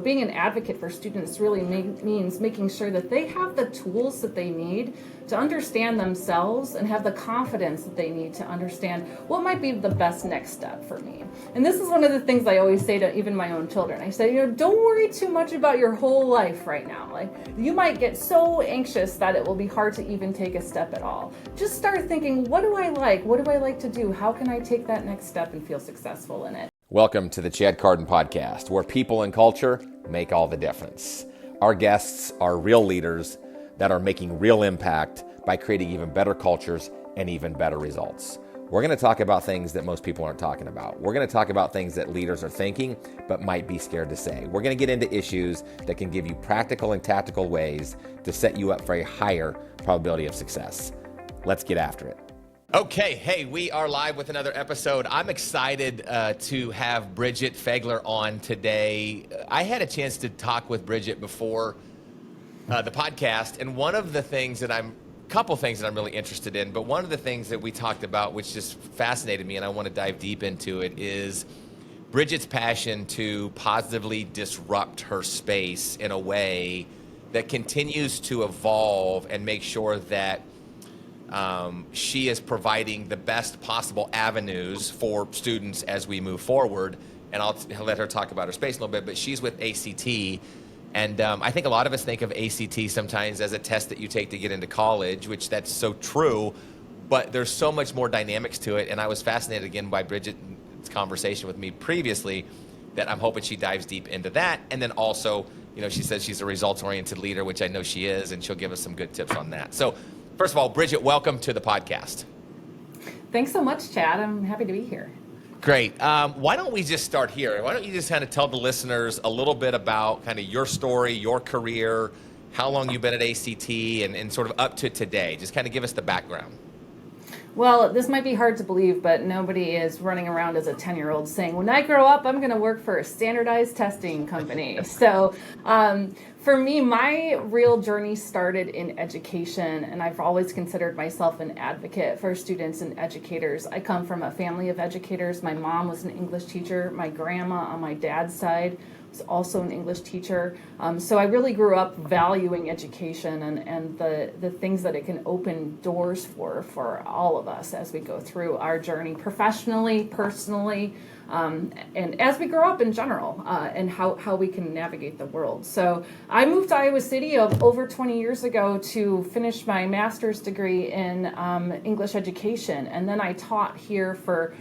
Being an advocate for students really means making sure that they have the tools that they need to understand themselves and have the confidence that they need to understand what might be the best next step for me. And this is one of the things I always say to even my own children. I say, don't worry too much about your whole life right now. Like, you might get so anxious that it will be hard to even take a step at all. Just start thinking, what do I like? What do I like to do? How can I take that next step and feel successful in it? Welcome to the Chad Carden Podcast, where people and culture make all the difference. Our guests are real leaders that are making real impact by creating even better cultures and even better results. We're going to talk about things that most people aren't talking about. We're going to talk about things that leaders are thinking but might be scared to say. We're going to get into issues that can give you practical and tactical ways to set you up for a higher probability of success. Let's get after it. Okay, hey, we are live with another episode. I'm excited to have Bridget Feagler on today. I had a chance to talk with Bridget before the podcast, and couple things that I'm really interested in, but one of the things that we talked about, which just fascinated me, and I want to dive deep into it, is Bridget's passion to positively disrupt her space in a way that continues to evolve and make sure that she is providing the best possible avenues for students as we move forward. And I'll let her talk about her space a little bit, but she's with ACT. And I think a lot of us think of ACT sometimes as a test that you take to get into college, which that's so true, but there's so much more dynamics to it. And I was fascinated again by Bridget's conversation with me previously that I'm hoping she dives deep into that. And then also, she says she's a results-oriented leader, which I know she is, and she'll give us some good tips on that. So first of all, Bridget, welcome to the podcast. Thanks so much, Chad. I'm happy to be here. Great. Why don't we just start here? Why don't you just kind of tell the listeners a little bit about kind of your story, your career, how long you've been at ACT, and sort of up to today. Just kind of give us the background. Well, this might be hard to believe, but nobody is running around as a 10-year-old saying, when I grow up, I'm going to work for a standardized testing company. So for me, my real journey started in education, and I've always considered myself an advocate for students and educators. I come from a family of educators. My mom was an English teacher. My grandma on my dad's side was also an English teacher. So I really grew up valuing education and the things that it can open doors for all of us as we go through our journey professionally, personally, and as we grow up in general, and how we can navigate the world. So I moved to Iowa City over 20 years ago to finish my master's degree in English education, and then I taught here for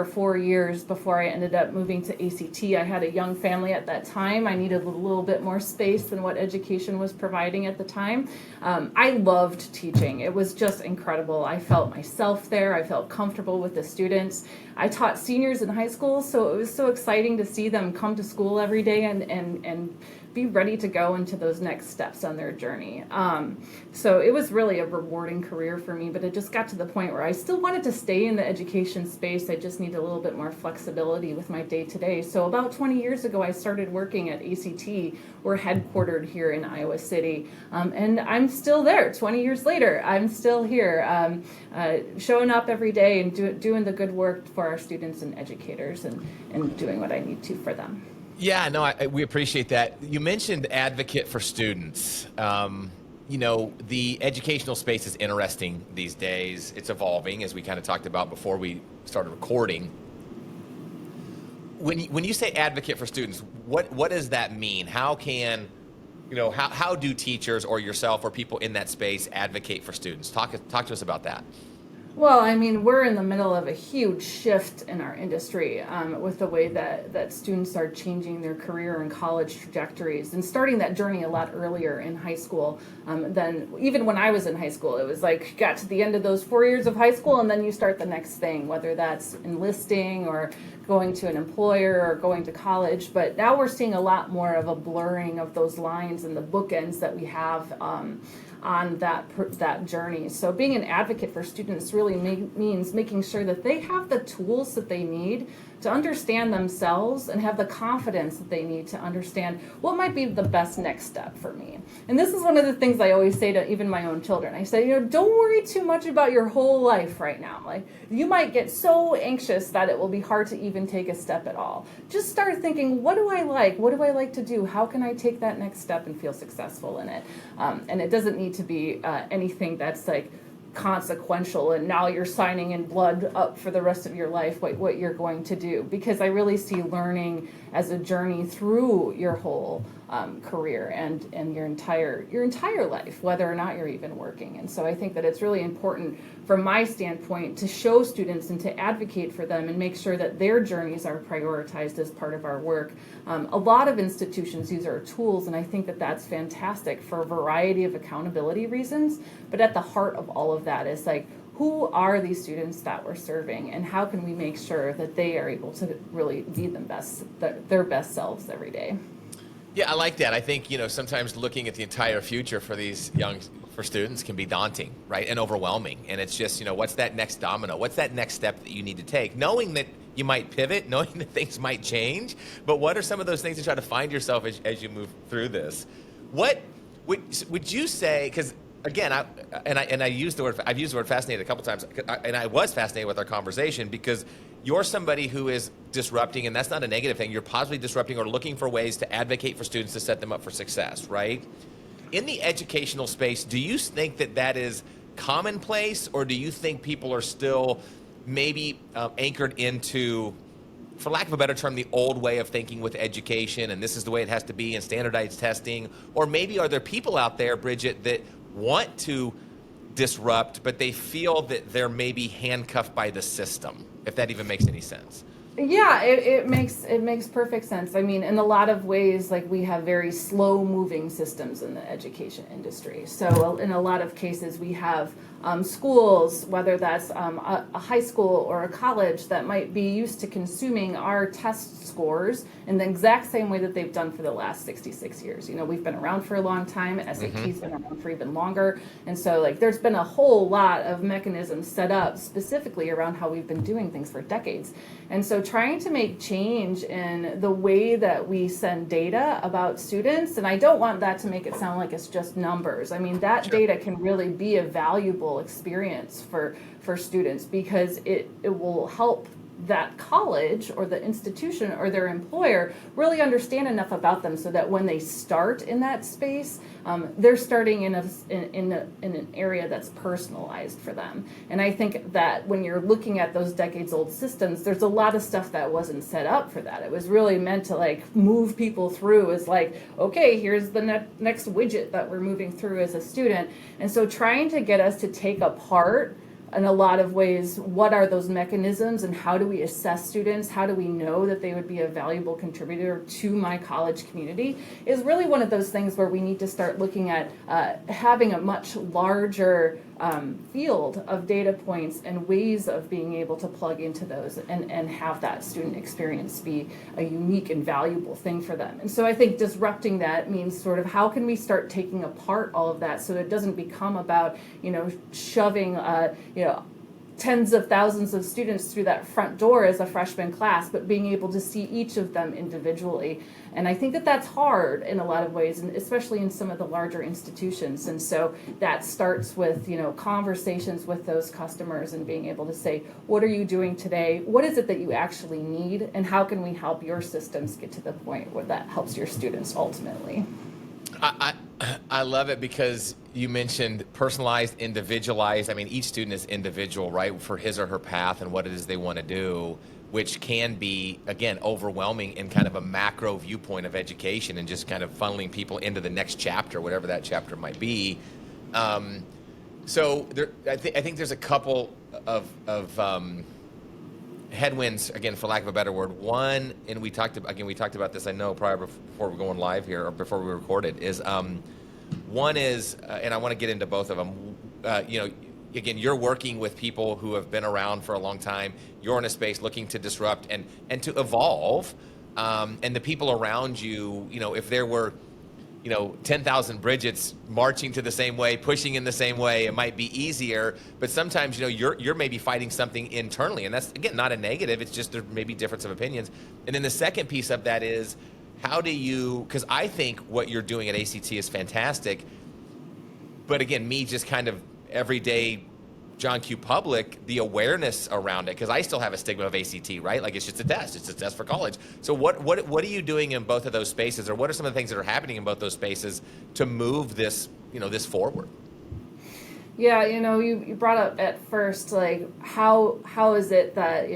4 years before I ended up moving to ACT. I had a young family at that time. I needed a little bit more space than what education was providing at the time. I loved teaching. It was just incredible. I felt myself there. I felt comfortable with the students. I taught seniors in high school, so it was so exciting to see them come to school every day and be ready to go into those next steps on their journey. So it was really a rewarding career for me, but it just got to the point where I still wanted to stay in the education space. I just needed a little bit more flexibility with my day-to-day. So about 20 years ago, I started working at ACT. We're headquartered here in Iowa City, and I'm still there. 20 years later, I'm still here, showing up every day and doing the good work for our students and educators and doing what I need to for them. Yeah, no, we appreciate that. You mentioned advocate for students. The educational space is interesting these days. It's evolving, as we kind of talked about before we started recording. When you say advocate for students, what does that mean? How do teachers or yourself or people in that space advocate for students? Talk to us about that. Well, I mean, we're in the middle of a huge shift in our industry with the way that students are changing their career and college trajectories and starting that journey a lot earlier in high school than even when I was in high school. It was like you got to the end of those 4 years of high school and then you start the next thing, whether that's enlisting or going to an employer or going to college. But now we're seeing a lot more of a blurring of those lines and the bookends that we have on that journey. So being an advocate for students really means making sure that they have the tools that they need to understand themselves and have the confidence that they need to understand what might be the best next step for me. And this is one of the things I always say to even my own children. I say, don't worry too much about your whole life right now. Like, you might get so anxious that it will be hard to even take a step at all. Just start thinking, what do I like? What do I like to do? How can I take that next step and feel successful in it? And it doesn't need to be anything that's like consequential and now you're signing in blood up for the rest of your life what you're going to do, because I really see learning as a journey through your whole career and your entire life, whether or not you're even working. And so I think that it's really important from my standpoint to show students and to advocate for them and make sure that their journeys are prioritized as part of our work. A lot of institutions use our tools, and I think that that's fantastic for a variety of accountability reasons. But at the heart of all of that is like, who are these students that we're serving, and how can we make sure that they are able to really be their best selves every day? Yeah, I like that. I think, sometimes looking at the entire future for these for students can be daunting, right? And overwhelming. And it's just, what's that next domino? What's that next step that you need to take? Knowing that you might pivot, knowing that things might change, but what are some of those things to try to find yourself as you move through this? What would you say, because again, I've used the word fascinated a couple times, and I was fascinated with our conversation because you're somebody who is disrupting, and that's not a negative thing. You're positively disrupting or looking for ways to advocate for students to set them up for success, right? In the educational space, do you think that is commonplace, or do you think people are still maybe anchored into, for lack of a better term, the old way of thinking with education, and this is the way it has to be, and standardized testing? Or maybe are there people out there, Bridget, that want to disrupt, but they feel that they're maybe handcuffed by the system, if that even makes any sense? Yeah, it makes perfect sense. I mean, in a lot of ways, like, we have very slow moving systems in the education industry. So in a lot of cases, we have schools, whether that's a high school or a college, that might be used to consuming our test scores in the exact same way that they've done for the last 66 years. We've been around for a long time. SAT's been around for even longer. And so, like, there's been a whole lot of mechanisms set up specifically around how we've been doing things for decades. And so trying to make change in the way that we send data about students, and I don't want that to make it sound like it's just numbers. I mean, that data can really be a valuable experience for students, because it will help that college or the institution or their employer really understand enough about them so that when they start in that space, they're starting in an area that's personalized for them. And I think that when you're looking at those decades-old systems, there's a lot of stuff that wasn't set up for that. It was really meant to, like, move people through as like, okay, here's the next widget that we're moving through as a student. And so trying to get us to take apart, in a lot of ways, what are those mechanisms and how do we assess students? How do we know that they would be a valuable contributor to my college community is really one of those things where we need to start looking at having a much larger field of data points and ways of being able to plug into those and have that student experience be a unique and valuable thing for them. And so I think disrupting that means sort of how can we start taking apart all of that so it doesn't become about, shoving, tens of thousands of students through that front door as a freshman class, but being able to see each of them individually. And I think that that's hard in a lot of ways, and especially in some of the larger institutions. And so that starts with, conversations with those customers and being able to say, what are you doing today? What is it that you actually need? And how can we help your systems get to the point where that helps your students ultimately? I love it because you mentioned personalized, individualized. I mean, each student is individual, right, for his or her path and what it is they want to do, which can be, again, overwhelming in kind of a macro viewpoint of education and just kind of funneling people into the next chapter, whatever that chapter might be. So I think there's a couple of headwinds, again, for lack of a better word. One, and we talked about this, I know, prior before we're going live here, or before we recorded, is one is, and I want to get into both of them, again, you're working with people who have been around for a long time. You're in a space looking to disrupt and to evolve, and the people around you, if there were, 10,000 Bridgets marching to the same way, pushing in the same way. It might be easier, but sometimes, you're maybe fighting something internally. And that's, again, not a negative. It's just there may be difference of opinions. And then the second piece of that is, how do you, because I think what you're doing at ACT is fantastic. But again, me just kind of everyday John Q. Public, the awareness around it, because I still have a stigma of ACT, right? Like, it's just a test. It's a test for college. So what are you doing in both of those spaces, or what are some of the things that are happening in both those spaces to move this, this forward? Yeah, you brought up at first, like, how is it that,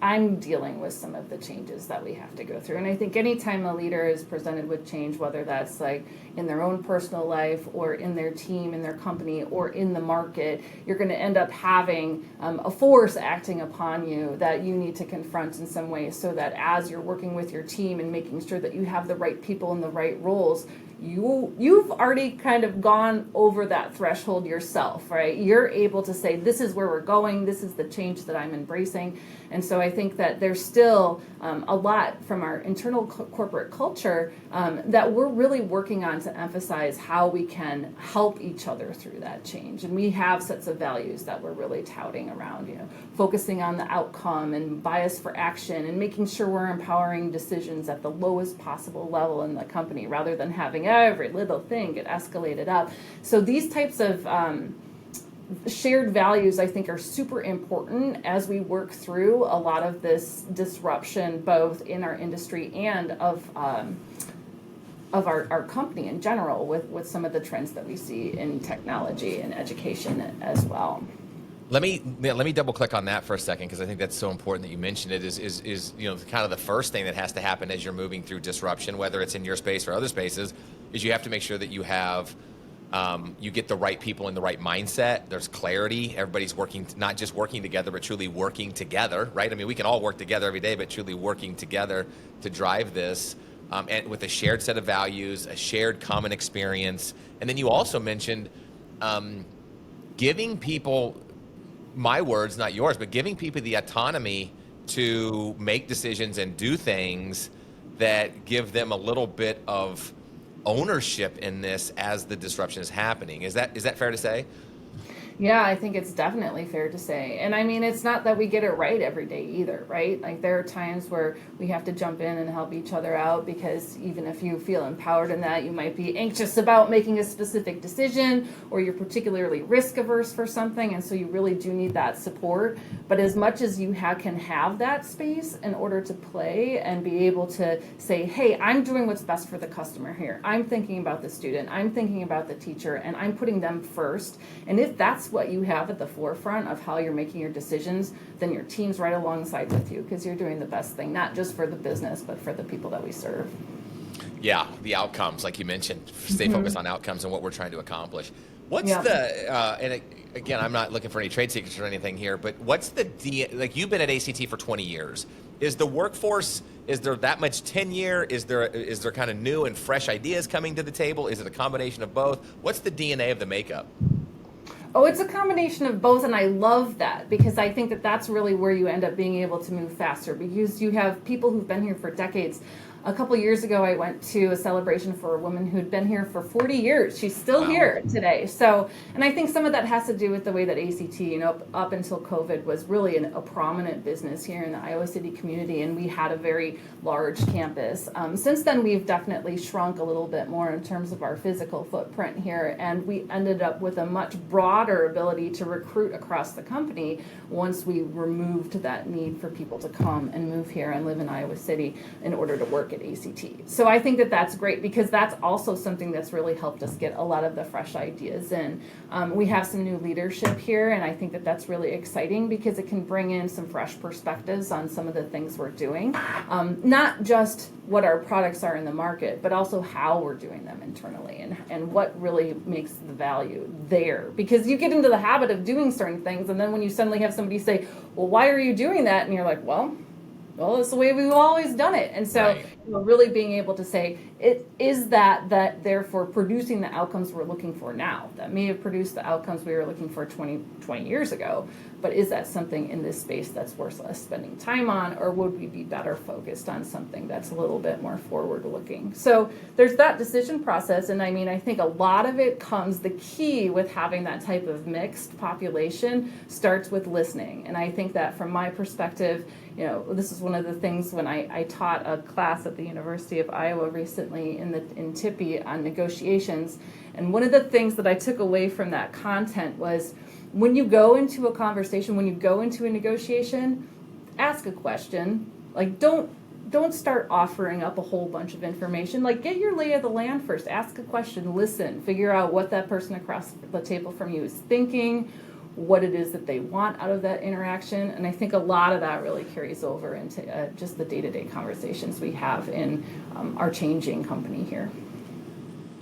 I'm dealing with some of the changes that we have to go through. And I think anytime a leader is presented with change, whether that's like in their own personal life or in their team, in their company, or in the market, you're going to end up having a force acting upon you that you need to confront in some way, so that as you're working with your team and making sure that you have the right people in the right roles, you've already kind of gone over that threshold yourself, right? You're able to say, this is where we're going, this is the change that I'm embracing. And so I think that there's still a lot from our internal corporate culture that we're really working on to emphasize how we can help each other through that change. And we have sets of values that we're really touting around, focusing on the outcome and bias for action, and making sure we're empowering decisions at the lowest possible level in the company, rather than having every little thing get escalated up. So these types of shared values, I think, are super important as we work through a lot of this disruption, both in our industry and of our company in general, with some of the trends that we see in technology and education as well. Let me double click on that for a second, because I think that's so important that you mentioned it. Is kind of the first thing that has to happen as you're moving through disruption, whether it's in your space or other spaces, is you have to make sure that you have you get the right people in the right mindset. There's clarity. Everybody's working, not just working together, but truly working together, right? I mean, we can all work together every day, but truly working together to drive this, and with a shared set of values, a shared common experience. And then you also mentioned giving people, my words, not yours, but giving people the autonomy to make decisions and do things that give them a little bit of ownership in this as the disruption is happening. Is that fair to say? Yeah, I think it's definitely fair to say. And I mean, it's not that we get it right every day either, right? Like, there are times where we have to jump in and help each other out, because even if you feel empowered in that, you might be anxious about making a specific decision, or you're particularly risk averse for something. And so you really do need that support. But as much as you can have that space in order to play and be able to say, hey, I'm doing what's best for the customer here. I'm thinking about the student. I'm thinking about the teacher, and I'm putting them first. And if that's what you have at the forefront of how you're making your decisions, then your team's right alongside with you, because you're doing the best thing, not just for the business, but for the people that we serve. Yeah, the outcomes, like you mentioned, stay focused on outcomes and what we're trying to accomplish. What's the, again, I'm not looking for any trade secrets or anything here, but what's like, you've been at ACT for 20 years. Is the workforce, is there that much tenure? Is there kind of new and fresh ideas coming to the table? Is it a combination of both? What's the DNA of the makeup? Oh, it's a combination of both, and I love that, because I think that that's really where you end up being able to move faster, because you have people who've been here for decades. A couple years ago, I went to a celebration for a woman who'd been here for 40 years. She's still here today. So, and I think some of that has to do with the way that ACT, up until COVID, was really a prominent business here in the Iowa City community, and we had a very large campus. Since then, we've definitely shrunk a little bit more in terms of our physical footprint here, and we ended up with a much broader ability to recruit across the company once we removed that need for people to come and move here and live in Iowa City in order to work at ACT. So I think that that's great, because that's also something that's really helped us get a lot of the fresh ideas in. We have some new leadership here, and I think that that's really exciting, because it can bring in some fresh perspectives on some of the things we're doing. Not just what our products are in the market, but also how we're doing them internally, and what really makes the value there. Because you get into the habit of doing certain things, and then when you suddenly have somebody say, well, why are you doing that? And you're like, well, it's the way we've always done it. And so really being able to say, is that therefore producing the outcomes we're looking for now? That may have produced the outcomes we were looking for 20 years ago, but is that something in this space that's worth us spending time on, or would we be better focused on something that's a little bit more forward-looking? So there's that decision process, and I think a lot of it comes, the key with having that type of mixed population starts with listening. And I think that from my perspective, this is one of the things when I taught a class at the University of Iowa recently in Tippy on negotiations. And one of the things that I took away from that content was, when you go into a conversation, when you go into a negotiation, ask a question. Like, don't start offering up a whole bunch of information. Like, get your lay of the land first. Ask a question, listen, figure out what that person across the table from you is thinking, what it is that they want out of that interaction. And I think a lot of that really carries over into just the day-to-day conversations we have in our changing company here.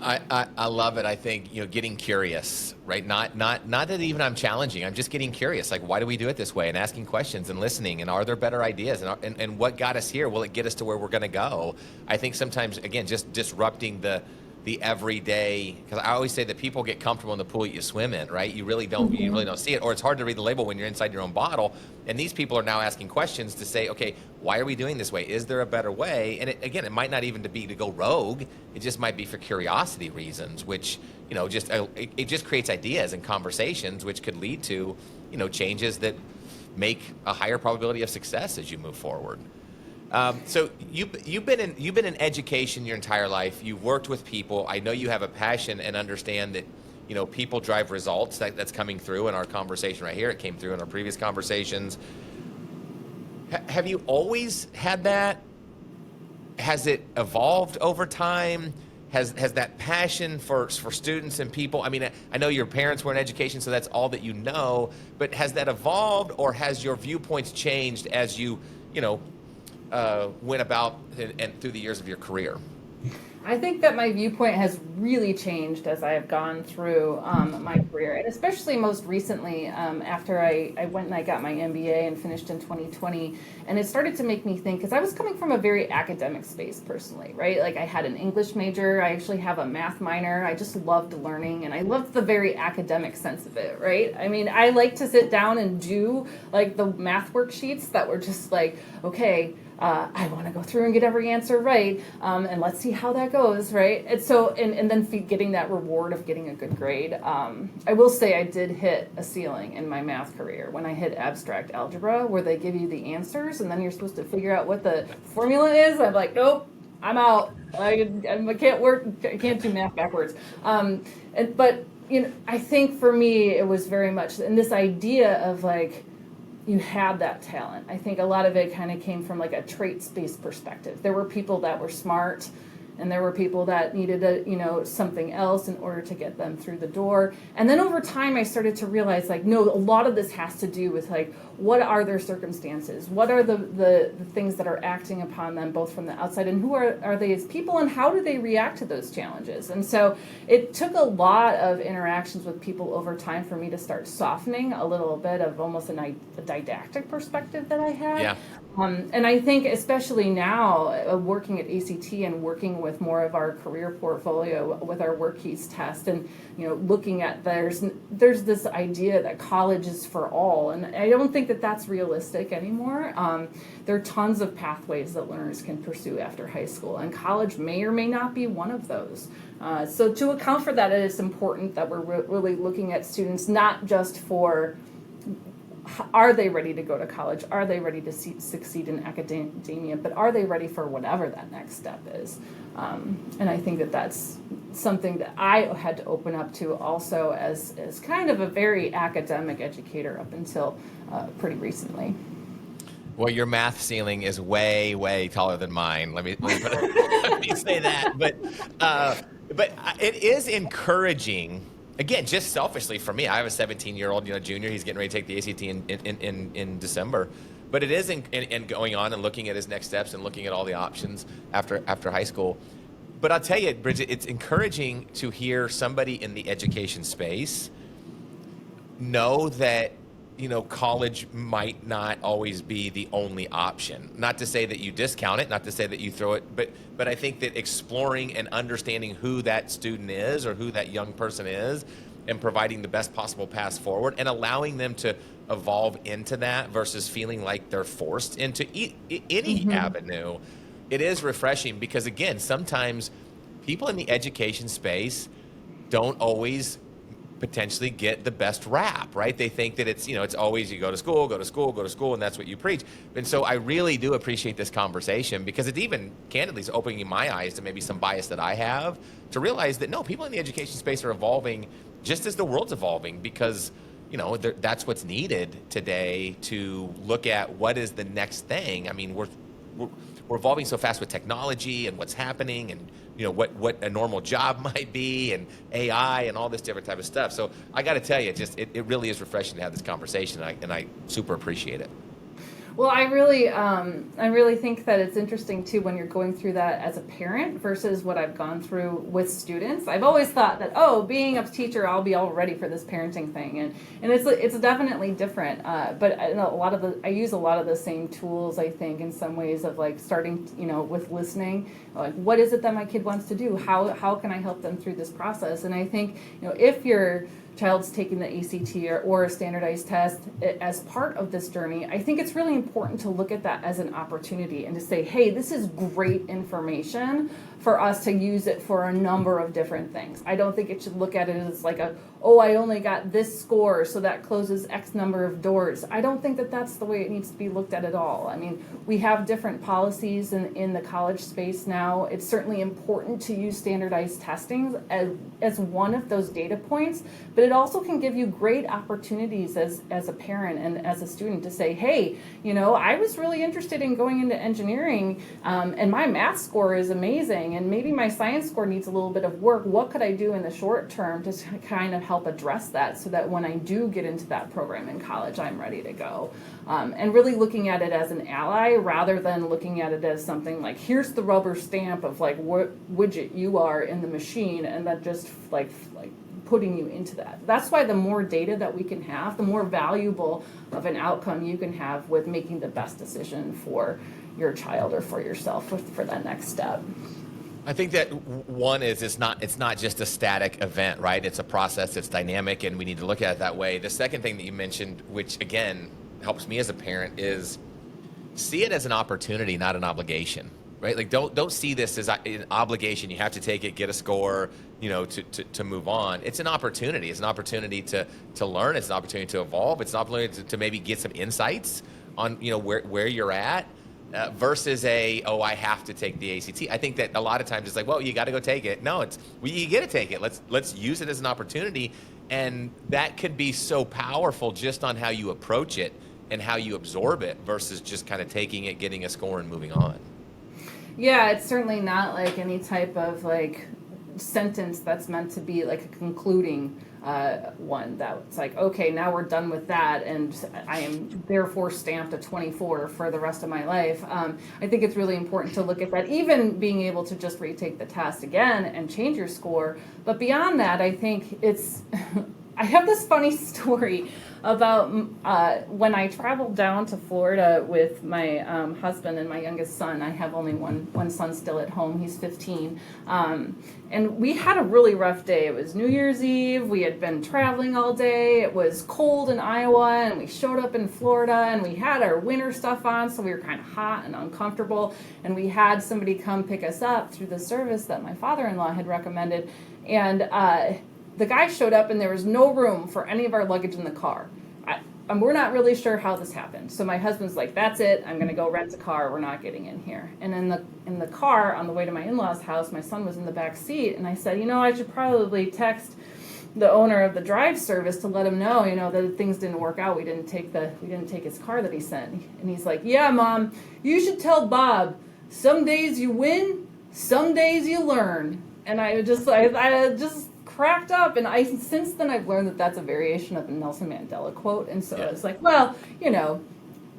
I love it. I think, getting curious, right? Not that even I'm challenging. I'm just getting curious. Like, why do we do it this way? And asking questions and listening. And are there better ideas? And what got us here? Will it get us to where we're going to go? I think sometimes, again, just disrupting the everyday, because I always say that people get comfortable in the pool you swim in, right? You really don't see it, or it's hard to read the label when you're inside your own bottle. And these people are now asking questions to say, okay, why are we doing this way? Is there a better way? And it might not even be to go rogue. It just might be for curiosity reasons, which, it just creates ideas and conversations, which could lead to, changes that make a higher probability of success as you move forward. So you've been in education your entire life. You've worked with people. I know you have a passion and understand that, people drive results. That's coming through in our conversation right here. It came through in our previous conversations. Have you always had that? Has it evolved over time? Has that passion for students and people? I know your parents were in education, so that's all that you know. But has that evolved, or has your viewpoints changed as you, went about and through the years of your career? I think that my viewpoint has really changed as I have gone through my career, and especially most recently after I went and I got my MBA and finished in 2020. And it started to make me think, because I was coming from a very academic space personally, right? Like, I had an English major, I actually have a math minor. I just loved learning, and I loved the very academic sense of it, right? I like to sit down and do like the math worksheets that were just like, okay, I want to go through and get every answer right, and let's see how that goes, right? And so, and then getting that reward of getting a good grade. I will say I did hit a ceiling in my math career when I hit abstract algebra, where they give you the answers, and then you're supposed to figure out what the formula is. I'm like, nope, I'm out. I can't do math backwards. But I think for me, it was very much, and this idea of like, you had that talent. I think a lot of it kind of came from like a traits-based perspective. There were people that were smart, and there were people that needed something else in order to get them through the door. And then over time, I started to realize, like, no, a lot of this has to do with like, what are their circumstances? What are the things that are acting upon them, both from the outside, and who are they as people, and how do they react to those challenges? And so it took a lot of interactions with people over time for me to start softening a little bit of almost a didactic perspective that I had. Yeah. And I think especially now, working at ACT and working with more of our career portfolio with our work keys test, and looking at there's this idea that college is for all, and I don't think that that's realistic anymore. There are tons of pathways that learners can pursue after high school, and college may or may not be one of those. So to account for that, it is important that we're really looking at students not just for, are they ready to go to college? Are they ready to succeed in academia? But are they ready for whatever that next step is? And I think that that's something that I had to open up to also as kind of a very academic educator up until pretty recently. Well, your math ceiling is way, way taller than mine. Let me say that. But it is encouraging. Again, just selfishly for me, I have a 17-year-old, junior. He's getting ready to take the ACT in December. But it is in going on and looking at his next steps and looking at all the options after high school. But I'll tell you, Bridget, it's encouraging to hear somebody in the education space know that college might not always be the only option. Not to say that you discount it, not to say that you throw it, but I think that exploring and understanding who that student is or who that young person is and providing the best possible path forward and allowing them to evolve into that versus feeling like they're forced into any avenue, it is refreshing because, again, sometimes people in the education space don't always potentially get the best rap, right? They think that it's always you go to school, and that's what you preach. And so I really do appreciate this conversation because it even candidly is opening my eyes to maybe some bias that I have to realize that no, people in the education space are evolving just as the world's evolving because that's what's needed today to look at what is the next thing. I mean, we're evolving so fast with technology and what's happening and what a normal job might be and AI and all this different type of stuff. So I got to tell you, it really is refreshing to have this conversation, and I super appreciate it. Well, I really think that it's interesting too when you're going through that as a parent versus what I've gone through with students. I've always thought that being a teacher, I'll be all ready for this parenting thing, and it's definitely different. But I use a lot of the same tools. I think in some ways of like starting with listening, like what is it that my kid wants to do? How can I help them through this process? And I think if your child's taking the ACT or a standardized test as part of this journey, I think it's really important to look at that as an opportunity and to say, hey, this is great information for us to use it for a number of different things. I don't think it should look at it as like I only got this score, so that closes X number of doors. I don't think that that's the way it needs to be looked at all. I mean, we have different policies in the college space now. It's certainly important to use standardized testing as one of those data points, but it also can give you great opportunities as a parent and as a student to say, hey, I was really interested in going into engineering, and my math score is amazing, and maybe my science score needs a little bit of work. What could I do in the short term to kind of help address that so that when I do get into that program in college, I'm ready to go? And really looking at it as an ally rather than looking at it as something like, here's the rubber stamp of like what widget you are in the machine, and that just like putting you into that. That's why the more data that we can have, the more valuable of an outcome you can have with making the best decision for your child or for yourself for that next step. I think that one is it's not just a static event, right? It's a process, it's dynamic, and we need to look at it that way. The second thing that you mentioned, which again helps me as a parent, is see it as an opportunity, not an obligation, right? Like don't see this as an obligation. You have to take it, get a score, to move on. It's an opportunity. It's an opportunity to learn. It's an opportunity to evolve. It's an opportunity to maybe get some insights on where you're at. Versus I have to take the ACT. I think that a lot of times it's like, well, you got to go take it. No, you get to take it. Let's use it as an opportunity, and that could be so powerful just on how you approach it and how you absorb it versus just kind of taking it, getting a score, and moving on. Yeah, it's certainly not like any type of like sentence that's meant to be like a concluding one that's like, okay, now we're done with that, and I am therefore stamped a 24 for the rest of my life. I think it's really important to look at that, even being able to just retake the test again and change your score. But beyond that, I think it's, I have this funny story about when I traveled down to Florida with my husband and my youngest son. I have only one son still at home. He's 15. And we had a really rough day. It was New Year's Eve. We had been traveling all day. It was cold in Iowa, and we showed up in Florida, and we had our winter stuff on, so we were kind of hot and uncomfortable. And we had somebody come pick us up through the service that my father-in-law had recommended. And the guy showed up, and there was no room for any of our luggage in the car. And we're not really sure how this happened. So my husband's like, that's it. I'm going to go rent a car. We're not getting in here. And in the car on the way to my in-laws' house, my son was in the back seat. And I said, I should probably text the owner of the drive service to let him know, that things didn't work out. We didn't take his car that he sent. And he's like, yeah, Mom, you should tell Bob, some days you win, some days you learn. And I just cracked up, and since then I've learned that that's a variation of the Nelson Mandela quote, and so yeah. I was like, well,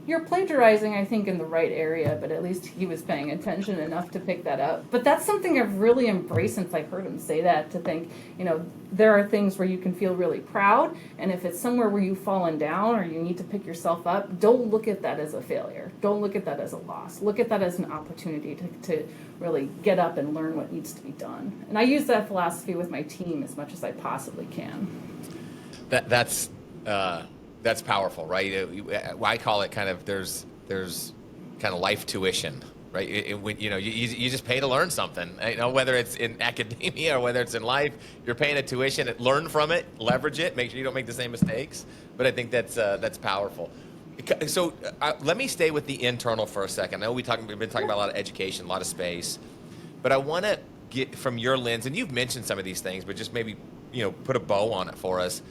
you're plagiarizing, I think, in the right area, but at least he was paying attention enough to pick that up. But that's something I've really embraced since I heard him say that, to think, there are things where you can feel really proud, and if it's somewhere where you've fallen down or you need to pick yourself up, don't look at that as a failure. Don't look at that as a loss. Look at that as an opportunity to really get up and learn what needs to be done. And I use that philosophy with my team as much as I possibly can. That's powerful, right? I call it kind of there's kind of life tuition, right? You just pay to learn something. Whether it's in academia or whether it's in life, you're paying a tuition. Learn from it, leverage it, make sure you don't make the same mistakes. But I think that's powerful. So let me stay with the internal for a second. I know we've been talking about a lot of education, a lot of space, but I want to get from your lens, and you've mentioned some of these things, but just maybe put a bow on it for us.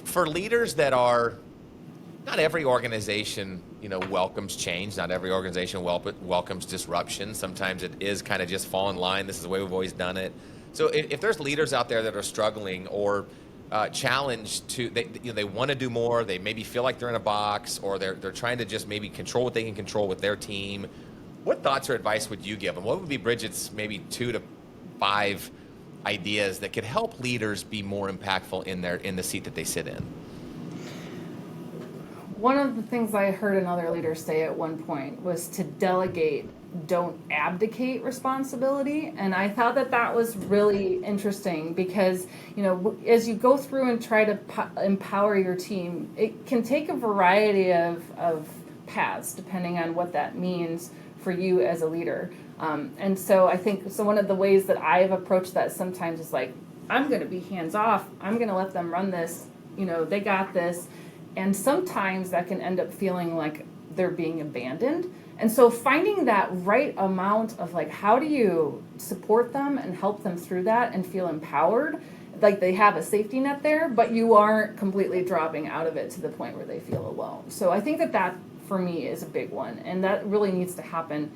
For leaders that are, not every organization, welcomes change. Not every organization welcomes disruption. Sometimes it is kind of just fall in line. This is the way we've always done it. So if there's leaders out there that are struggling or challenged they want to do more, they maybe feel like they're in a box, or they're trying to just maybe control what they can control with their team, what thoughts or advice would you give them? What would be Bridget's maybe 2 to 5 ideas that could help leaders be more impactful in the seat that they sit in? One of the things I heard another leader say at one point was to delegate, don't abdicate responsibility. And I thought that was really interesting because, as you go through and try to empower your team, it can take a variety of paths depending on what that means for you as a leader. And so I think, one of the ways that I've approached that sometimes is like, I'm going to be hands off. I'm going to let them run this. They got this. And sometimes that can end up feeling like they're being abandoned. And so finding that right amount of how do you support them and help them through that and feel empowered, like they have a safety net there, but you aren't completely dropping out of it to the point where they feel alone. So I think that for me is a big one. And that really needs to happen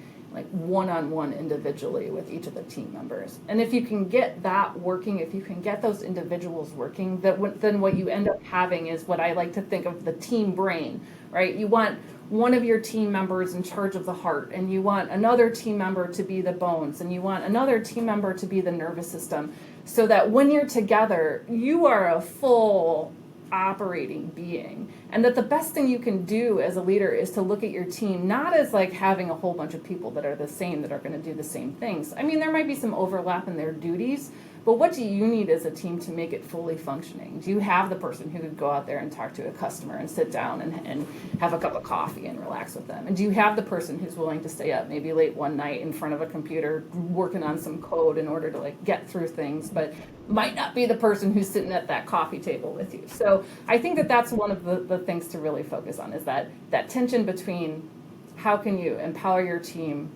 one-on-one individually with each of the team members. And if you can get that working, if you can get those individuals working, then what you end up having is what I like to think of the team brain, right? You want one of your team members in charge of the heart, and you want another team member to be the bones, and you want another team member to be the nervous system, so that when you're together, you are a full operating being. And that the best thing you can do as a leader is to look at your team not as having a whole bunch of people that are the same, that are going to do the same things. I mean, there might be some overlap in their duties, but what do you need as a team to make it fully functioning? Do you have the person who could go out there and talk to a customer and sit down and have a cup of coffee and relax with them? And do you have the person who's willing to stay up maybe late one night in front of a computer working on some code in order to get through things, but might not be the person who's sitting at that coffee table with you? So I think that's one of the things to really focus on, is that tension between how can you empower your team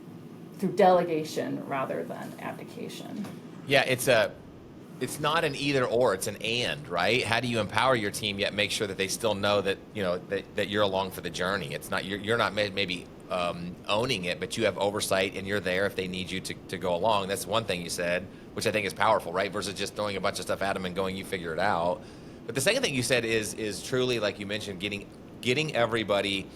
through delegation rather than abdication. Yeah, it's not an either or, it's an and, right? How do you empower your team yet make sure that they still know that that you're along for the journey? It's not you're not maybe owning it, but you have oversight and you're there if they need you to go along. That's one thing you said, which I think is powerful, right? Versus just throwing a bunch of stuff at them and going, you figure it out. But the second thing you said is truly, like you mentioned, getting everybody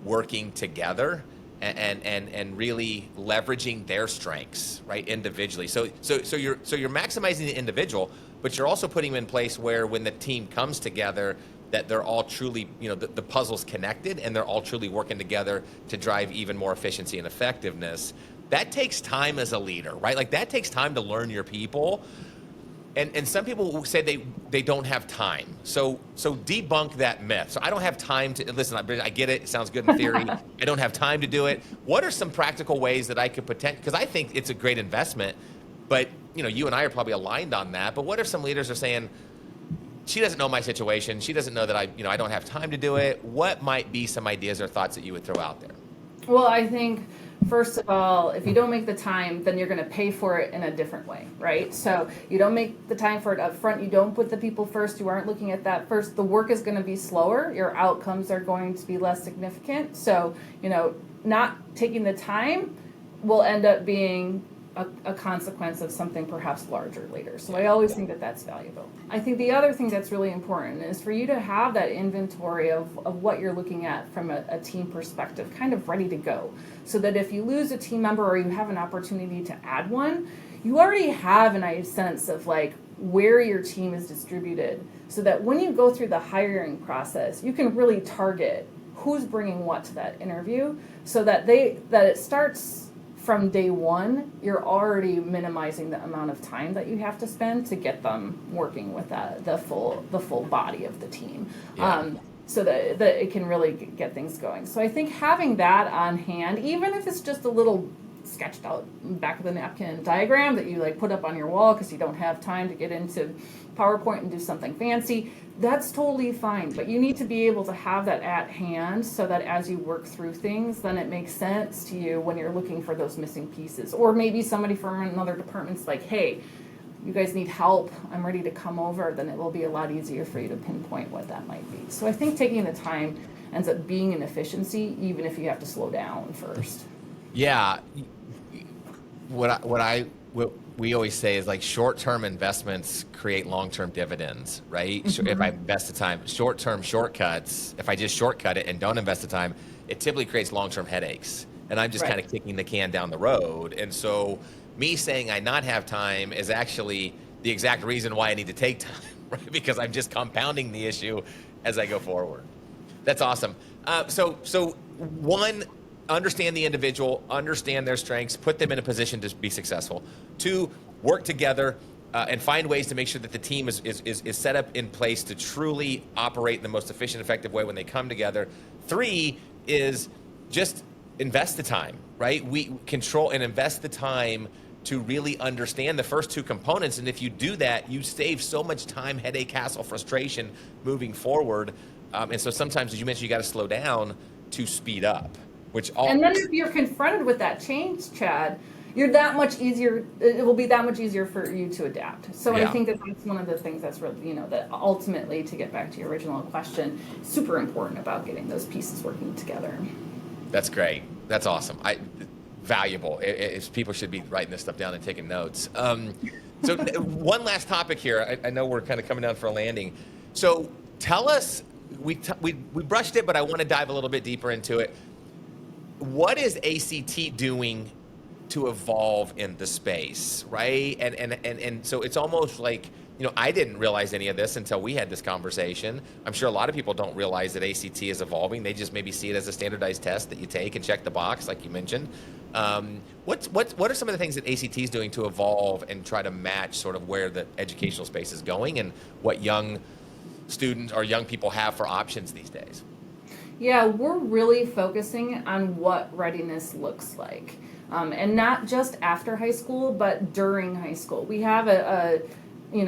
working together and really leveraging their strengths, right, individually. So you're maximizing the individual, but you're also putting them in place where when the team comes together, that they're all truly, the puzzle's connected and they're all truly working together to drive even more efficiency and effectiveness. That takes time as a leader, right? That takes time to learn your people. And some people will say they don't have time. So debunk that myth. So I don't have time to listen. I get it. It sounds good in theory. I don't have time to do it. What are some practical ways that I could because I think it's a great investment, but you and I are probably aligned on that. But what if some leaders are saying, she doesn't know my situation. She doesn't know that I don't have time to do it. What might be some ideas or thoughts that you would throw out there? Well, I think, first of all, if you don't make the time, then you're going to pay for it in a different way, right? So you don't make the time for it up front. You don't put the people first. You aren't looking at that first. The work is going to be slower. Your outcomes are going to be less significant. So, not taking the time will end up being a consequence of something perhaps larger later. So I always think that that's valuable. I think the other thing that's really important is for you to have that inventory of what you're looking at from a team perspective, kind of ready to go. So that if you lose a team member or you have an opportunity to add one, you already have a sense of like where your team is distributed, so that when you go through the hiring process, you can really target who's bringing what to that interview, so that it starts from day one. You're already minimizing the amount of time that you have to spend to get them working with the full body of the team. So that it can really get things going. So I think having that on hand, even if it's just a little sketched out back of the napkin diagram that you like put up on your wall because you don't have time to get into PowerPoint and do something fancy, that's totally fine. But you need to be able to have that at hand so that as you work through things, then it makes sense to you when you're looking for those missing pieces. Or maybe somebody from another department's like, hey, you guys need help, I'm ready to come over, then it will be a lot easier for you to pinpoint what that might be. So I think taking the time ends up being an efficiency, even if you have to slow down first. Yeah. What we always say is like short-term investments create long-term dividends, right? Mm-hmm. If I invest the time, short-term shortcuts, if I just shortcut it and don't invest the time, it typically creates long-term headaches. And I'm just kind of kicking the can down the road. And so me saying I not have time is actually the exact reason why I need to take time, right? Because I'm just compounding the issue as I go forward. That's awesome. So one, understand the individual, understand their strengths, put them in a position to be successful. Two, work together and find ways to make sure that the team is set up in place to truly operate in the most efficient, effective way when they come together. Three is just invest the time, right? We control and invest the time to really understand the first two components. And if you do that, you save so much time, headache, hassle, frustration moving forward. And so sometimes, as you mentioned, you got to slow down to speed up. And then if you're confronted with that change, Chad, you're that much easier. It will be that much easier for you to adapt. So I think that's one of the things that's really, that ultimately, to get back to your original question, super important about getting those pieces working together. That's great. That's awesome. Valuable. People should be writing this stuff down and taking notes. So one last topic here. I know we're kind of coming down for a landing. So tell us, we brushed it, but I want to dive a little bit deeper into it. What is ACT doing to evolve in the space, right? And so it's almost like, I didn't realize any of this until we had this conversation. I'm sure a lot of people don't realize that ACT is evolving. They just maybe see it as a standardized test that you take and check the box, like you mentioned. What are some of the things that ACT is doing to evolve and try to match sort of where the educational space is going and what young students or young people have for options these days? Yeah, we're really focusing on what readiness looks like. And not just after high school, but during high school. We have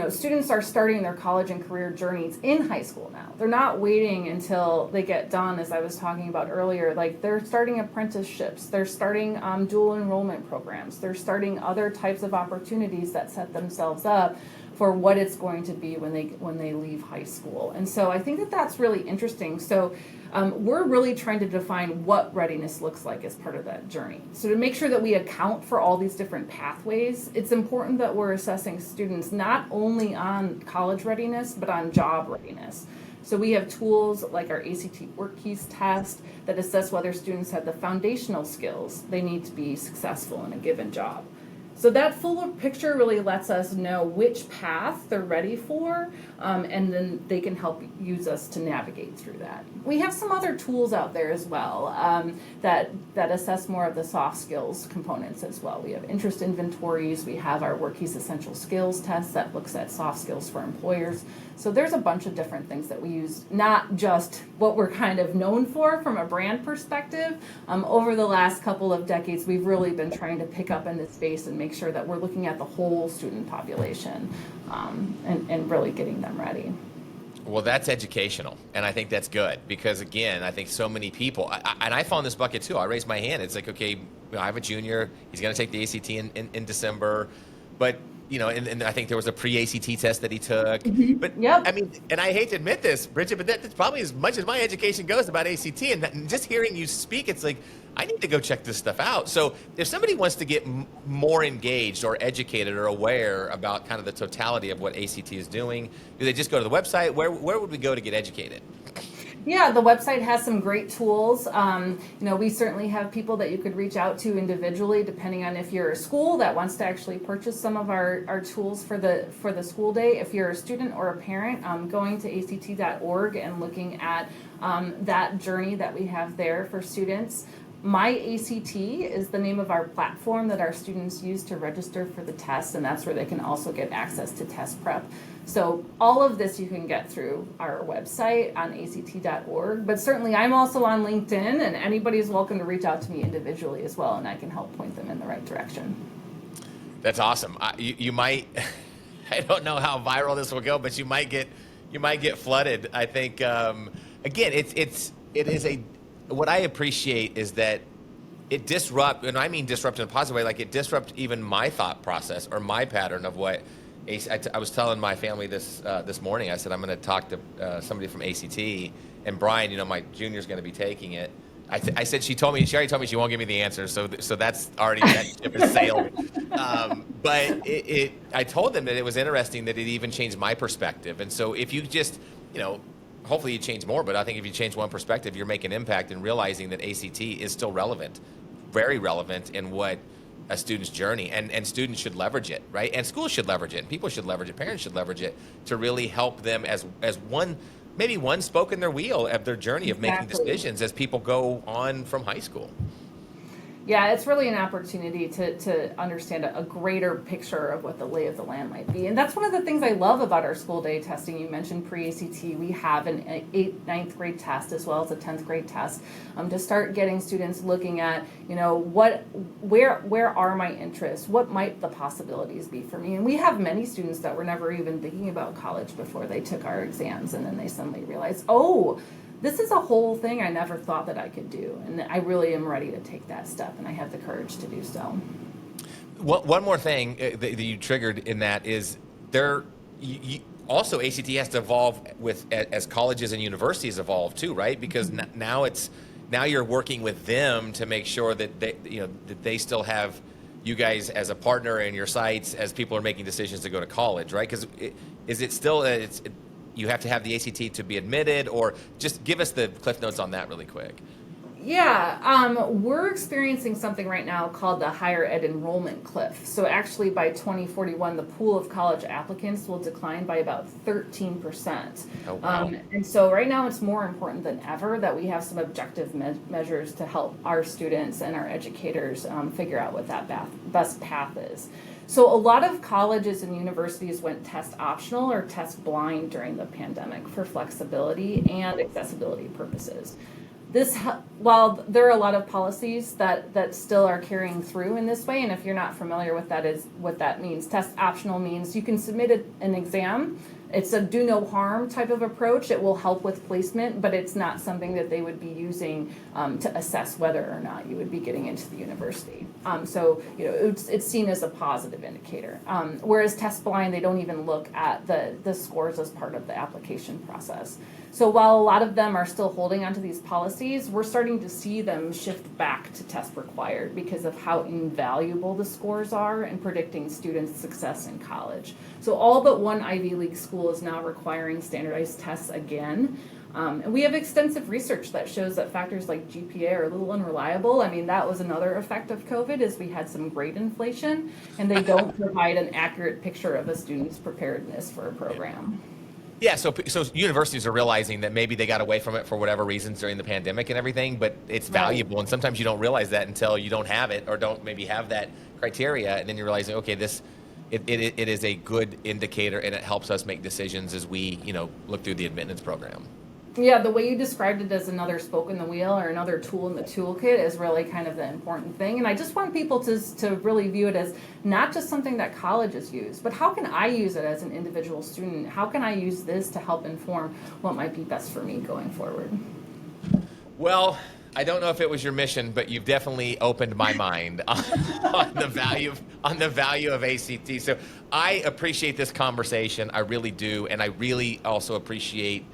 students are starting their college and career journeys in high school now. They're not waiting until they get done, as I was talking about earlier. Like, they're starting apprenticeships, they're starting dual enrollment programs, they're starting other types of opportunities that set themselves up for what it's going to be when they leave high school. And so I think that that's really interesting. So we're really trying to define what readiness looks like as part of that journey. So to make sure that we account for all these different pathways, it's important that we're assessing students not only on college readiness, but on job readiness. So we have tools like our ACT Work Keys test that assess whether students have the foundational skills they need to be successful in a given job. So that fuller picture really lets us know which path they're ready for, and then they can help use us to navigate through that. We have some other tools out there as well that assess more of the soft skills components as well. We have interest inventories. We have our WorkKeys Essential Skills test that looks at soft skills for employers. So there's a bunch of different things that we use, not just what we're kind of known for from a brand perspective. Over the last couple of decades, we've really been trying to pick up in this space and make sure that we're looking at the whole student population and really getting them ready. Well, that's educational, and I think that's good because, again, I think so many people, and I fall in this bucket too. I raised my hand. It's like, okay, I have a junior. He's going to take the ACT in December, but and I think there was a pre-ACT test that he took. Mm-hmm. But Yep. I mean, and I hate to admit this, Bridget, but that's probably as much as my education goes about ACT. And just hearing you speak, it's like, I need to go check this stuff out. So if somebody wants to get more engaged or educated or aware about kind of the totality of what ACT is doing, do they just go to the website? Where would we go to get educated? Yeah, the website has some great tools. We certainly have people that you could reach out to individually, depending on if you're a school that wants to actually purchase some of our tools for the school day. If you're a student or a parent, going to act.org and looking at that journey that we have there for students. My ACT is the name of our platform that our students use to register for the test, and that's where they can also get access to test prep. So all of this you can get through our website on act.org, but certainly I'm also on LinkedIn, and anybody's welcome to reach out to me individually as well, and I can help point them in the right direction. That's awesome. You might, I don't know how viral this will go, but you might get flooded. I think again, it is what I appreciate is that it disrupt, and I mean disrupt in a positive way, like it disrupt even my thought process or my pattern of what I was telling my family this morning. I said, I'm going to talk to somebody from ACT, and Brian, my junior's going to be taking it. I said, she already told me she won't give me the answer, so that's already, that ship has sailed. But I told them that it was interesting that it even changed my perspective. And so if you just, hopefully you change more, but I think if you change one perspective, you're making impact and realizing that ACT is still relevant, very relevant in what a student's journey, and students should leverage it, right? And schools should leverage it, and people should leverage it, parents should leverage it to really help them as one, maybe one spoke in their wheel of their journey of making decisions as people go on from high school. Yeah, it's really an opportunity to understand a greater picture of what the lay of the land might be. And that's one of the things I love about our school day testing. You mentioned pre-ACT. We have an 8th, 9th grade test as well as a 10th grade test to start getting students looking at, where are my interests? What might the possibilities be for me? And we have many students that were never even thinking about college before they took our exams, and then they suddenly realized, this is a whole thing I never thought that I could do, and I really am ready to take that step, and I have the courage to do so. One more thing that you triggered in that is also ACT has to evolve as colleges and universities evolve too, right? Because now you're working with them to make sure that they still have you guys as a partner in your sites as people are making decisions to go to college, right? Because is it still you have to have the ACT to be admitted, or just give us the cliff notes on that really quick. Yeah, we're experiencing something right now called the higher ed enrollment cliff. So actually by 2041, the pool of college applicants will decline by about 13%. Oh, wow. And so right now it's more important than ever that we have some objective measures to help our students and our educators figure out what that best path is. So a lot of colleges and universities went test optional or test blind during the pandemic for flexibility and accessibility purposes. While there are a lot of policies that still are carrying through in this way, and if you're not familiar with that, is what that means. Test optional means you can submit an exam. It's a do no harm type of approach. It will help with placement, but it's not something that they would be using to assess whether or not you would be getting into the university. So it's seen as a positive indicator. Whereas test blind, they don't even look at the scores as part of the application process. So while a lot of them are still holding onto these policies, we're starting to see them shift back to test required because of how invaluable the scores are in predicting students' success in college. So all but one Ivy League school is now requiring standardized tests again. And we have extensive research that shows that factors like GPA are a little unreliable. I mean, that was another effect of COVID, is we had some grade inflation, and they don't provide an accurate picture of a student's preparedness for a program. Yeah, so universities are realizing that maybe they got away from it for whatever reasons during the pandemic and everything, but it's valuable, and sometimes you don't realize that until you don't have it or don't maybe have that criteria, and then you're realizing, okay, it is a good indicator, and it helps us make decisions as we look through the admittance program. Yeah, the way you described it as another spoke in the wheel or another tool in the toolkit is really kind of the important thing. And I just want people to really view it as not just something that colleges use, but how can I use it as an individual student? How can I use this to help inform what might be best for me going forward? Well, I don't know if it was your mission, but you've definitely opened my mind on the value of ACT. So I appreciate this conversation. I really do, and I really also appreciate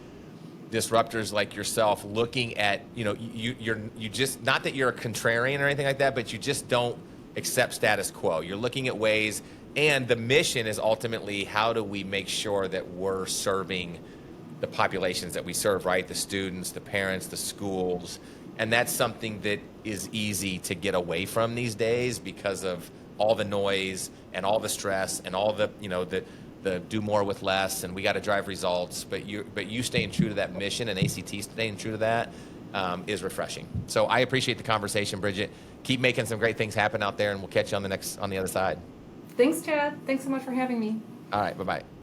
disruptors like yourself looking at, you just, not that you're a contrarian or anything like that, but you just don't accept status quo. You're looking at ways, and the mission is ultimately, how do we make sure that we're serving the populations that we serve, right? The students, the parents, the schools. And that's something that is easy to get away from these days because of all the noise and all the stress and all the, the do more with less, and we got to drive results. But you staying true to that mission, and ACT staying true to that, is refreshing. So I appreciate the conversation, Bridget. Keep making some great things happen out there, and we'll catch you on the other side. Thanks, Chad. Thanks so much for having me. All right, bye-bye.